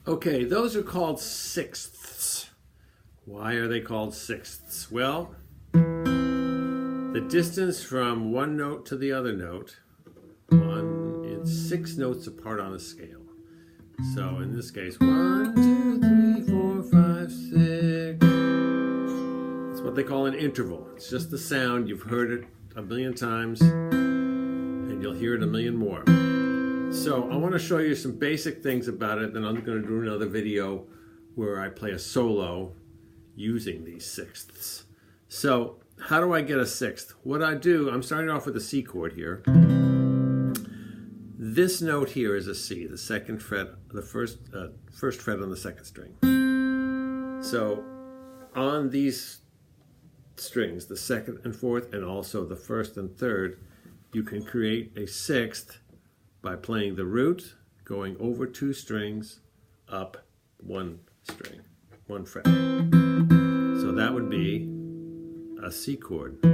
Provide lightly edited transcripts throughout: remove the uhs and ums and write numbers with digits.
Okay, those are called sixths. Why are they called sixths? Well, the distance from one note to the other note, is 6 notes apart on a scale. So in this case, 1, 2, 3, 4, 5, 6. It's what they call an interval. It's just the sound. You've heard it a million times, and you'll hear it a million more. So I want to show you some basic things about it, then I'm going to do another video where I play a solo using these sixths. So how do I get a sixth? What I do, I'm starting off with a C chord here. This note here is a C, the second fret, the first fret on the second string. So on these strings, the second and fourth, and also the first and third, you can create a sixth by playing the root, going over 2 strings, up 1 string, 1 fret. So that would be a C chord. You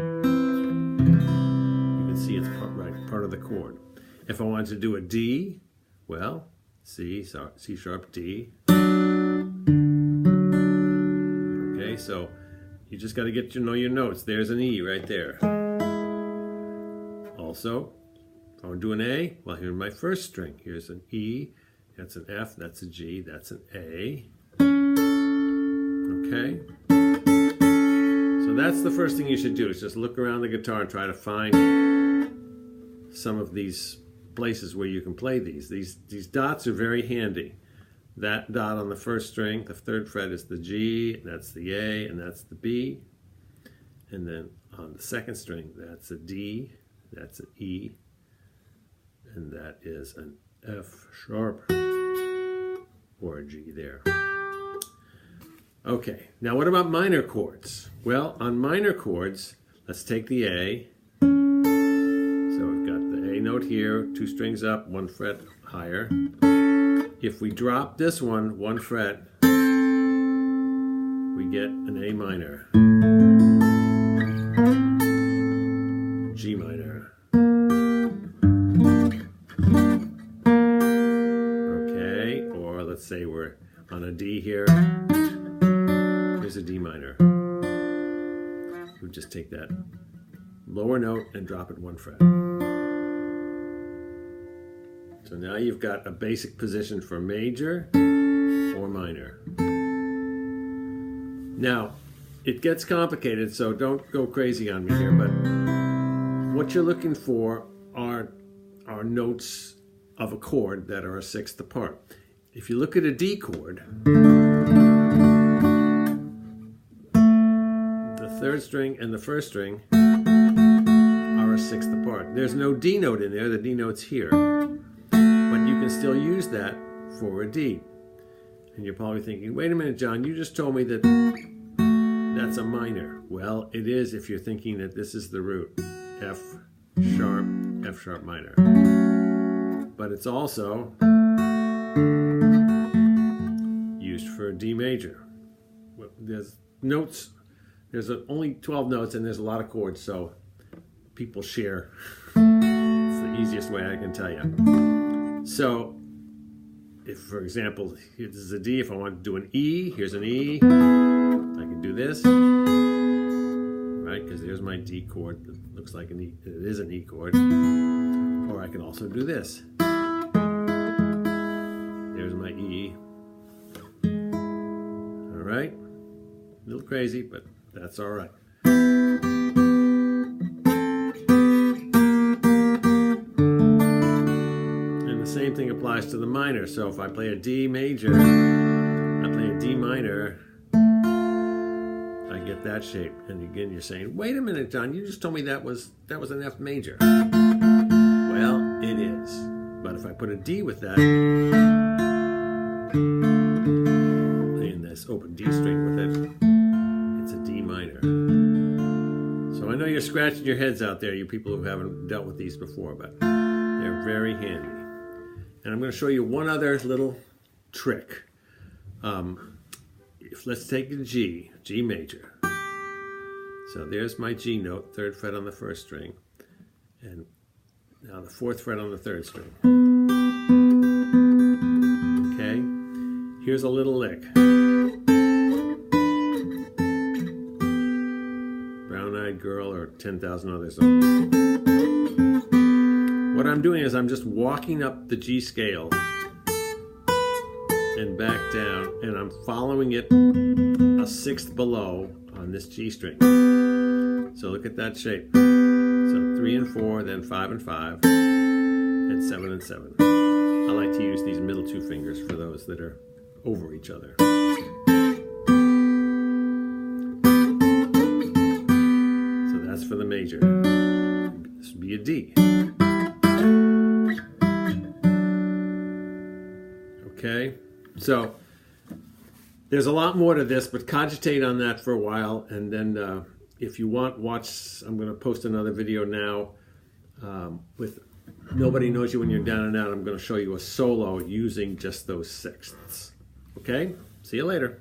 can see it's part of the chord. If I wanted to do a D, well, C sharp, D. Okay, so you just got to get to know your notes. There's an E right there. Also, if I want to do an A, well, here's my first string. Here's an E, that's an F, that's a G, that's an A. Okay? So that's the first thing you should do, is just look around the guitar and try to find some of these places where you can play these. These dots are very handy. That dot on the first string, the 3rd fret, is the G, that's the A, and that's the B. And then on the 2nd string, that's a D, that's an E, and that is an F sharp or a G there. Okay, now what about minor chords? Well, on minor chords, let's take the A. So we've got the A note here, 2 strings up, 1 fret higher. If we drop this one fret, we get an A minor, G minor. Okay, or let's say we're on a D here. Here's a D minor. We just take that lower note and drop it 1 fret. So now you've got a basic position for major or minor. Now, it gets complicated, so don't go crazy on me here, but what you're looking for are notes of a chord that are a sixth apart. If you look at a D chord, the 3rd string and the 1st string are a sixth apart. There's no D note in there, the D note's here. But you can still use that for a D. And you're probably thinking, wait a minute, John, you just told me that that's a minor. Well, it is if you're thinking that this is the root. F sharp minor. But it's also used for a D major. There's notes, there's only 12 notes and there's a lot of chords, so people share. It's the easiest way I can tell you. So, if, for example, this is a D, if I want to do an E, here's an E, I can do this, right, because there's my D chord that looks like an E, it is an E chord, or I can also do this. There's my E. All right, a little crazy, but that's all right. Same thing applies to the minor. So if I play a D major, I play a D minor, I get that shape. And again, you're saying, wait a minute, John, you just told me that was an F major. Well, it is. But if I put a D with that, playing this open D string with it, it's a D minor. So I know you're scratching your heads out there, you people who haven't dealt with these before, but they're very handy. And I'm going to show you one other little trick. Let's take a G major. So there's my G note, 3rd fret on the 1st string, and now the 4th fret on the 3rd string. Okay, Here's a little lick. Brown-Eyed Girl or 10,000 Other Songs. What I'm doing is I'm just walking up the G scale and back down, and I'm following it a sixth below on this G string. So look at that shape. So 3 and 4, then 5 and 5, and 7 and 7. I like to use these middle two fingers for those that are over each other. So that's for the major. This would be a D. Okay, so there's a lot more to this, but cogitate on that for a while, and then if you want, watch, I'm going to post another video now with Nobody Knows You When You're Down and Out. I'm going to show you a solo using just those sixths. Okay, see you later.